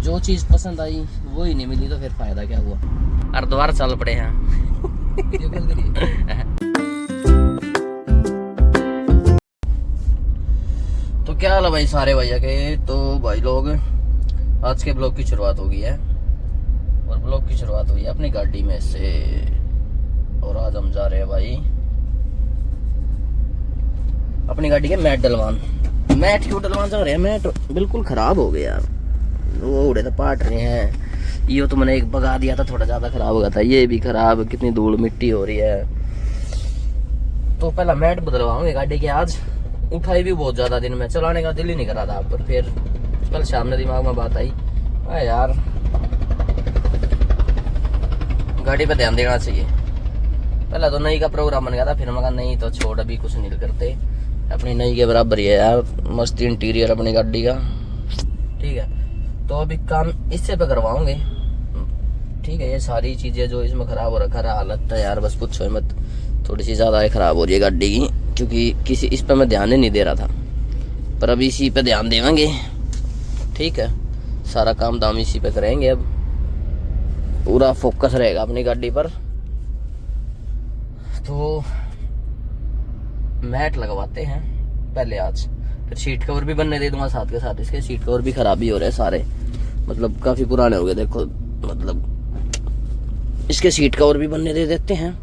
जो चीज़ पसंद आई वो ही नहीं मिली तो फिर फायदा क्या हुआ। और दोबारा चल पड़े हैं। तो क्या हाल है भाई सारे भैया के। तो भाई लोग आज के ब्लॉग की शुरुआत हो गई है और ब्लॉग की शुरुआत हुई है अपनी गाड़ी में से। और आज हम जा रहे हैं भाई अपनी गाड़ी के मैट डलवान। मैट क्यों डलवान जा रहे हैं? मैट बिल्कुल खराब हो गया यार, वो उड़े तो पाट रहे हैं। ये तो मैंने एक भगा दिया था, थोड़ा ज़्यादा खराब हो गया था। ये भी खराब, कितनी धूल मिट्टी हो रही है। तो पहला मैट बदलवाऊंगे गाड़ी के। आज उठाई भी बहुत ज़्यादा, दिन में चलाने का दिल ही नहीं कर रहा था। पर फिर कल शाम में दिमाग में बात आई, यार गाड़ी पे ध्यान देना चाहिए। पहला तो नई का प्रोग्राम बन गया था, फिर मैं कहा नहीं तो छोड़, अभी कुछ नहीं करते, अपनी नई के बराबर ही है यार। मस्त इंटीरियर अपनी गाड़ी का, ठीक है। तो अभी काम इससे पे करवाऊंगे, ठीक है। ये सारी चीज़ें जो इसमें ख़राब हो रखा है, हालत है यार बस पूछो मत। थोड़ी सी ज़्यादा ख़राब हो रही है गाड़ी की, क्योंकि किसी इस पे मैं ध्यान ही नहीं दे रहा था, पर अभी इसी पे ध्यान देंगे, ठीक है। सारा काम दाम इसी पे करेंगे, अब पूरा फोकस रहेगा अपनी गाड़ी पर। तो मैट लगवाते हैं पहले आज, फिर सीट कवर भी बनने दे दूंगा साथ के साथ। इसके सीट कवर भी खराबी हो रहे हैं सारे, मतलब काफ़ी पुराने हो गए देखो। मतलब इसके सीट कवर भी बनने दे देते हैं,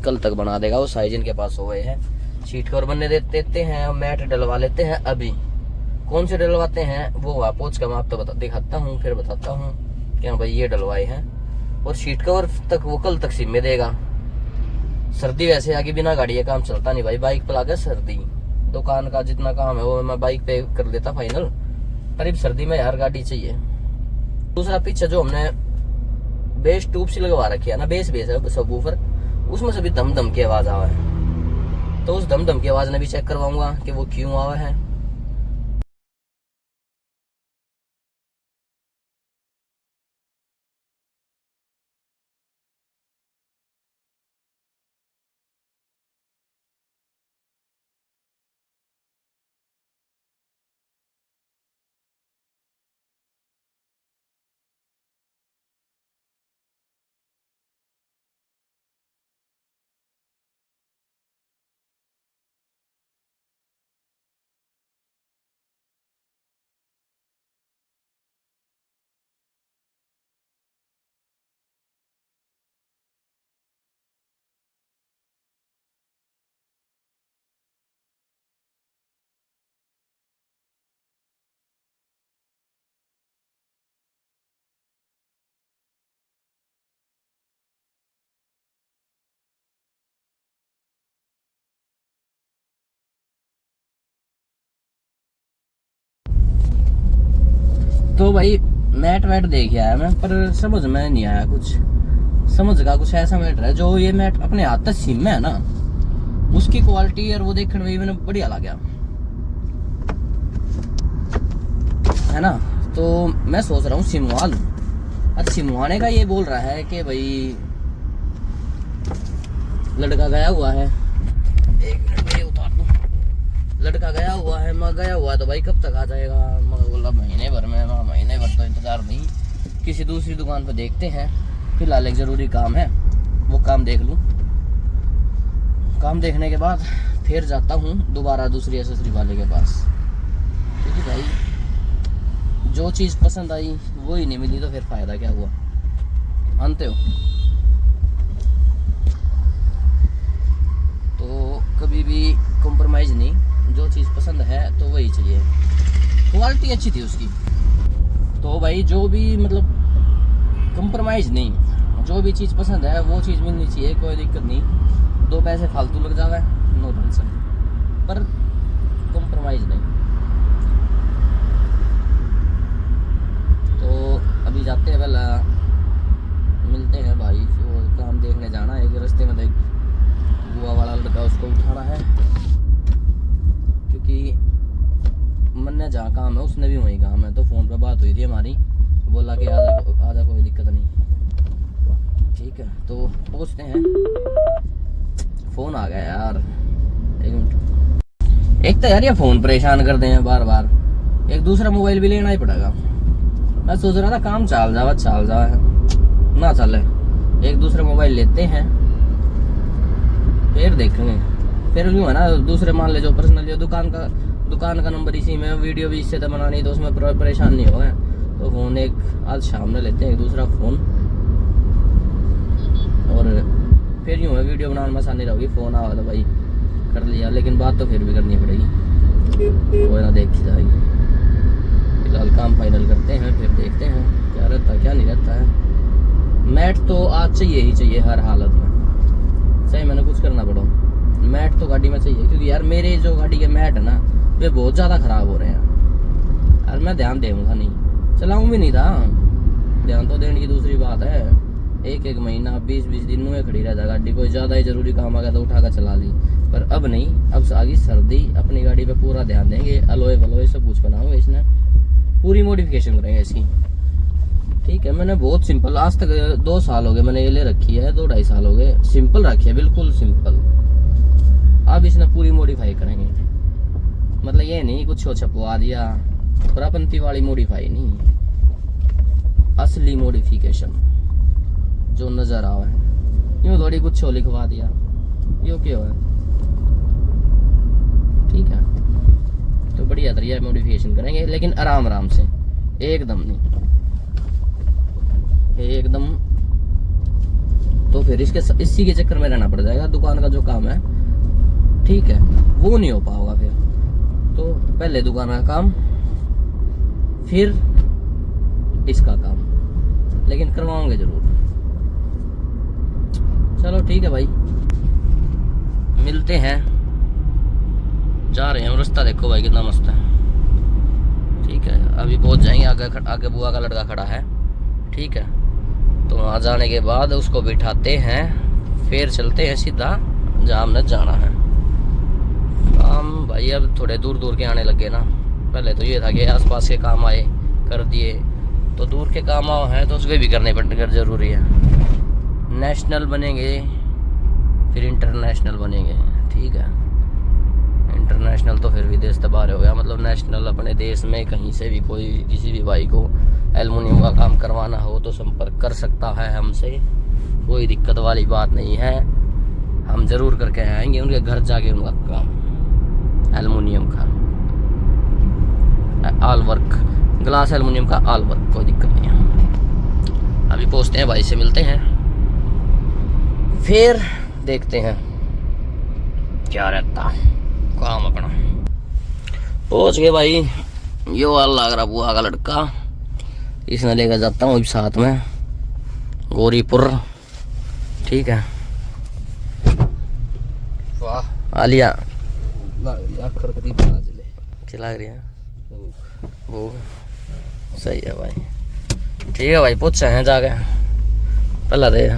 कल तक बना देगा वो, साइज इनके पास हुए हैं। सीट कवर बनने दे देते हैं और मैट डलवा लेते हैं। अभी कौन से डलवाते हैं वो वहाँ पहुँच कर मैं आपको दिखाता हूँ, फिर बताता हूँ कि हाँ भाई ये डलवाए हैं। और सीट कवर तक वो कल तक सिम में देगा। सर्दी वैसे आगे बिना गाड़ी का काम चलता नहीं भाई, बाइक पे लगा सर्दी, दुकान का जितना काम है वो मैं बाइक पे कर देता फाइनल, पर अब सर्दी में यार गाड़ी चाहिए। दूसरा पीछे जो हमने बेस ट्यूब सी लगवा रखी है ना, बेस है सब ऊपर, उसमें से भी दम दम की आवाज आवा है। तो उस दम दम की आवाज ने भी चेक करवाऊंगा कि वो क्यों आवा है। तो भाई मैट वैट देख आया मैं, पर समझ में नहीं आया कुछ। समझ का कुछ ऐसा मैटर है जो ये मैट अपने हाथ तक सिम में है ना, उसकी क्वालिटी और वो देखने में मैंने बढ़िया लगा है ना। तो मैं सोच रहा हूँ सिमवा लूँ। अब सिमवाने का ये बोल रहा है कि भाई लड़का गया हुआ है, एक मिनट में उतार दूँ। लड़का गया हुआ है, मैं गया हुआ है, तो भाई कब तक आ जाएगा? मैं बोला महीने भर में। मैं महीने भर तो इंतज़ार नहीं, किसी दूसरी दुकान पर देखते हैं। फिलहाल एक ज़रूरी काम है, वो काम देख लूँ। काम देखने के बाद फिर जाता हूँ दोबारा दूसरी एसेसरी वाले के पास, क्योंकि भाई जो चीज़ पसंद आई वो ही नहीं मिली तो फिर फ़ायदा क्या हुआ, मानते हो? तो कभी भी कॉम्प्रोमाइज़ नहीं, जो चीज़ पसंद है तो वही चाहिए। क्वालिटी अच्छी थी उसकी, तो भाई जो भी मतलब कॉम्प्रोमाइज़ नहीं, जो भी चीज़ पसंद है वो चीज़ मिलनी चाहिए, कोई दिक्कत नहीं। 2 पैसे फालतू लग जावे नो टेंशन, पर कॉम्प्रोमाइज़ नहीं। तो अभी जाते हैं, पहला मिलते हैं भाई। वो काम देखने जाना है, कि रास्ते में देख बुआ वाला लड़का, उसको उठाना है, क्योंकि मन ने जहाँ काम है उसने भी वहीं काम है। तो फ़ोन पे बात हुई थी हमारी, बोला कि आजा कोई दिक्कत नहीं, ठीक है। तो पहुँचते हैं। फ़ोन आ गया यार, 1 मिनट। एक तो यार ये फ़ोन परेशान कर दे हैं बार बार, एक दूसरा मोबाइल भी लेना ही पड़ेगा। मैं सोच रहा था काम चाल जावा ना चले, एक दूसरे मोबाइल लेते हैं फिर देखेंगे। फिर यूँ है ना, दूसरे मान ले जो पर्सनल जो दुकान का नंबर इसी में, वीडियो भी इससे तो बनानी, तो उसमें परेशान नहीं होगा। तो फ़ोन एक आज शाम में लेते हैं एक दूसरा फ़ोन, और फिर यूँ है वीडियो बनाने में आसानी रहेगी। फ़ोन आवा तो भाई कर लिया, लेकिन बात तो फिर भी करनी पड़ेगी, वो ना देखी जाएगी। फिलहाल काम फाइनल करते हैं, फिर देखते हैं क्या रहता है क्या नहीं रहता है। मैट तो आज चाहिए ही चाहिए हर हालत में, सही मैंने कुछ करना पड़ा, मैट तो गाड़ी में चाहिए। क्योंकि यार मेरे जो गाड़ी के मैट है ना, वे बहुत ज़्यादा ख़राब हो रहे हैं यार। मैं ध्यान दूँगा नहीं, चलाऊँ भी नहीं था, ध्यान तो देने की दूसरी बात है। एक महीना 20 दिन में खड़ी रहता गाड़ी, कोई ज़्यादा ही ज़रूरी काम आ गया तो उठा कर चला ली। पर अब नहीं, अब आगे सर्दी, अपनी गाड़ी पे पूरा ध्यान देंगे, अलोए वलोए सब कुछ बनाऊंगे, इसने पूरी मॉडिफिकेशन करेंगे इसकी। ठीक है, मैंने बहुत सिंपल, आज तक 2 साल हो गए मैंने ये ले रखी है, 2-2.5 साल हो गए, सिंपल रखी है, बिल्कुल सिंपल। अब इसने पूरी मॉडिफाई करेंगे, मतलब ये नहीं कुछ छपवा दिया, खुरापंती वाली मॉडिफाई नहीं, असली मॉडिफिकेशन जो नजर आवा है। यूँ थोड़ी कुछ लिखवा दिया, यो क्यों है। ठीक है, तो बढ़िया तरीके मॉडिफिकेशन करेंगे, लेकिन आराम से, एकदम नहीं, एकदम। तो फिर इसी के चक्कर में रहना पड़ जाएगा। दुकान का जो काम है, ठीक है, वो नहीं हो पाएगा फिर। तो पहले दुकान का काम, फिर इसका काम, लेकिन करवाओगे जरूर। चलो ठीक है भाई, मिलते हैं, जा रहे हैं। रास्ता देखो भाई कितना मस्त है। ठीक है, अभी पहुंच जाएंगे, आगे बुआ का लड़का खड़ा है। ठीक है, तो वहाँ जाने के बाद उसको बिठाते हैं, फिर चलते हैं सीधा जहाँ हमने जाना है। काम भाई अब थोड़े दूर के आने लगे ना, पहले तो ये था कि आसपास के काम आए कर दिए, तो दूर के काम आओ हैं तो उसके भी करने पड़ने जरूरी है। नेशनल बनेंगे फिर इंटरनेशनल बनेंगे। ठीक है, इंटरनेशनल तो फिर विदेश से बाहर हो गया, मतलब नेशनल अपने देश में कहीं से भी कोई किसी भी भाई को एल्युमिनियम का काम करवाना हो तो संपर्क कर सकता है हमसे, कोई दिक्कत वाली बात नहीं है। हम ज़रूर करके आएंगे उनके घर जाके उनका काम एल्युमिनियम का ऑल वर्क, ग्लास एल्युमिनियम का ऑल वर्क, कोई दिक्कत नहीं है। अभी पहुँचते हैं, भाई से मिलते हैं, फिर देखते हैं क्या रहता काम अपना। पहुँच गए भाई, यो वाला लग रहा बुआ का लड़का, इसने लेकर जाता हूँ साथ में गौरीपुर। ठीक है, वाह आलिया खिला रही है वो, सही है भाई। ठीक है भाई, पूछे हैं जाके पहला दे।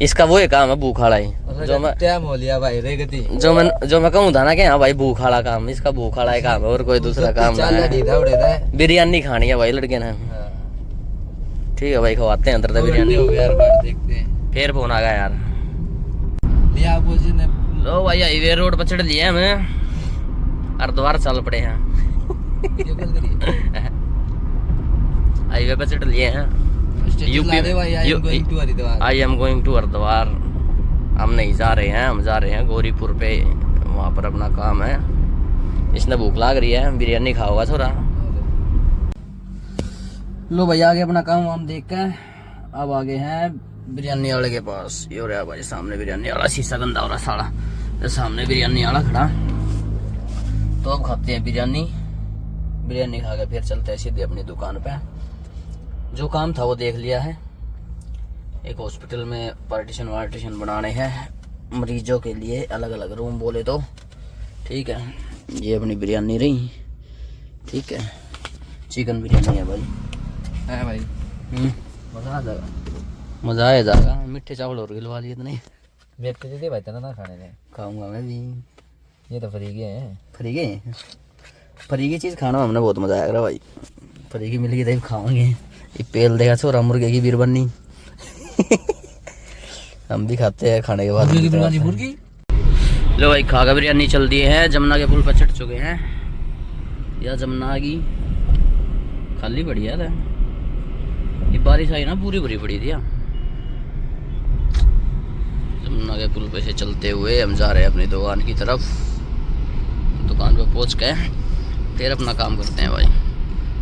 इसका वो ही काम है भूखाड़ा ही, जो मैं टाइम हो लिया भाई रेगती, जो मैं कहूँ था ना कि हाँ भाई भूखाड़ा काम, इसका भूखाड़ा ही काम है और कोई दूसरा काम नहीं है। बिरयानी खानी है भाई लड़के ने। ठीक है भाई, खवाते हैं अंदर तक बिरयानी। देखते हैं, फिर फोन आ गया यार। लो भाई हाईवे रोड पर चढ़ लिए हमें, हरिद्वार चल पड़े हैं। हाईवे पर चढ़ लिए हैं, I am going to Haridwar. हम नहीं जा रहे हैं, हम जा रहे हैं गौरीपुर पे, वहाँ पर अपना काम है। इसने भूख लाग रही है, बिरयानी खाओगा थोड़ा। लो भाई आगे अपना काम हम देख कर अब आगे हैं बिरयानी वाले के पास। ये हो रहा है भाई सामने बिरयानी वाला, शीशा गंदा हो रहा साला, तो सामने बिरयानी वाला खड़ा। तो अब खाते हैं बिरयानी खा के फिर चलते हैं सीधे अपनी दुकान पे। जो काम था वो देख लिया है, एक हॉस्पिटल में पार्टीशन बनाने हैं मरीजों के लिए, अलग अलग रूम बोले तो। ठीक है, ये अपनी बिरयानी रही। ठीक है, चिकन बिरयानी है भाई, है भाई। मज़ा आ जाएगा, मज़ा आया जाएगा। मीठे चावल और गिलवा लिए इतने व्यक्ति दे भाई तना ना खाने में खाऊंगा मैं भी। ये तो फ्री हैं, फ्री की चीज़ खाना हमने बहुत मज़ा आएगा भाई। फ्री की मिलेगी तभी खाओगे। ये पेल देगा छोरा मुर्गे की बिरयानी। हम भी खाते हैं खाने के बाद मुर्गी। लो भाई खा का बिरयानी चल दी है, जमुना के पुल पर चढ़ चुके हैं। या जमुना की खाली बढ़िया था, ये बारिश आई ना पूरी भरी पड़ी थी। यमुना के पुल पे से चलते हुए हम जा रहे हैं अपनी दुकान की तरफ। दुकान पे पहुंच के फिर अपना काम करते हैं भाई।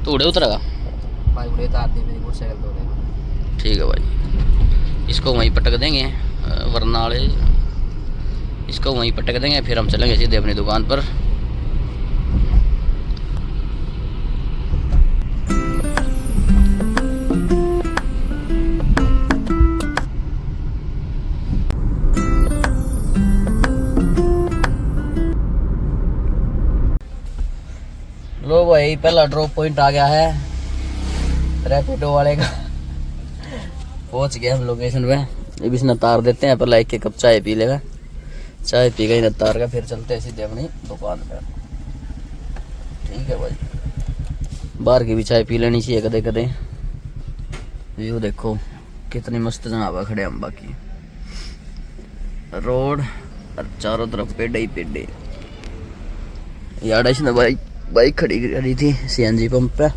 तो उड़े उतरेगा भाई उड़े तो आती मेरी मोटरसाइकिल तो उड़ेगा। ठीक है भाई, इसको वहीं पटक देंगे वरना वाले, इसको वहीं पटक देंगे फिर हम चलेंगे सीधे अपनी दुकान पर। लो भाई पहला ड्रॉप पॉइंट आ गया है रैपिडो वाले का। पहुंच गए हम लोकेशन पे। अब इसने तार देते हैं, पहले एक कप चाय पी लेगा। चाय पी गई तार का, फिर चलते हैं सीधे अपनी दुकान पे। ठीक है भाई, बाहर की भी चाय पी लेनी चाहिए कदे कदे। व्यू देखो कितनी मस्त जगह खड़े हम, बाकी रोड और चारों तरफ पेड़ ही पेड़। यार इसने भाई बाइक खड़ी थी सीएनजी पंप पे।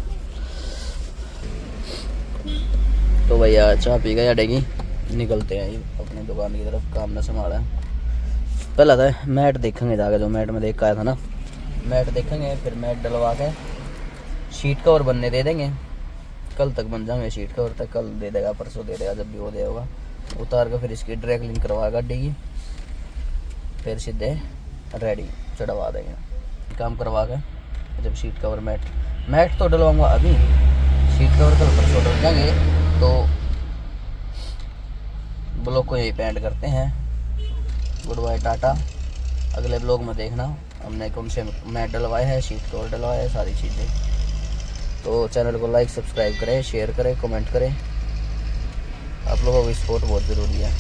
तो भैया चाय पी गए अडेगी, निकलते हैं अपनी दुकान की तरफ। काम न संभाला। पहला था मैट देखेंगे जाकर, जो मैट में देख के आया था ना, मैट देखेंगे फिर मैट डलवा के शीट कवर बनने दे देंगे। कल तक बन जाएंगे शीट कवर तक, कल दे देगा परसों दे देगा, जब भी वो दे होगा। उतार कर फिर इसकी ड्राई क्लीन करवा गाड़ी की, फिर सीधे रेडी चढ़वा देंगे। काम करवा के जब शीट कवर मैट तो डलवाऊंगा अभी, शीट कवर कल परसों डल जाएंगे। तो ब्लॉग को यही पेंट करते हैं। Good bye tata. अगले ब्लॉग में देखना हमने कौन से मैट डलवाए हैं, शीट कवर डलवाए हैं, सारी चीज़ें। तो चैनल को लाइक सब्सक्राइब करें, शेयर करें, कमेंट करें। आप लोगों की सपोर्ट बहुत ज़रूरी है।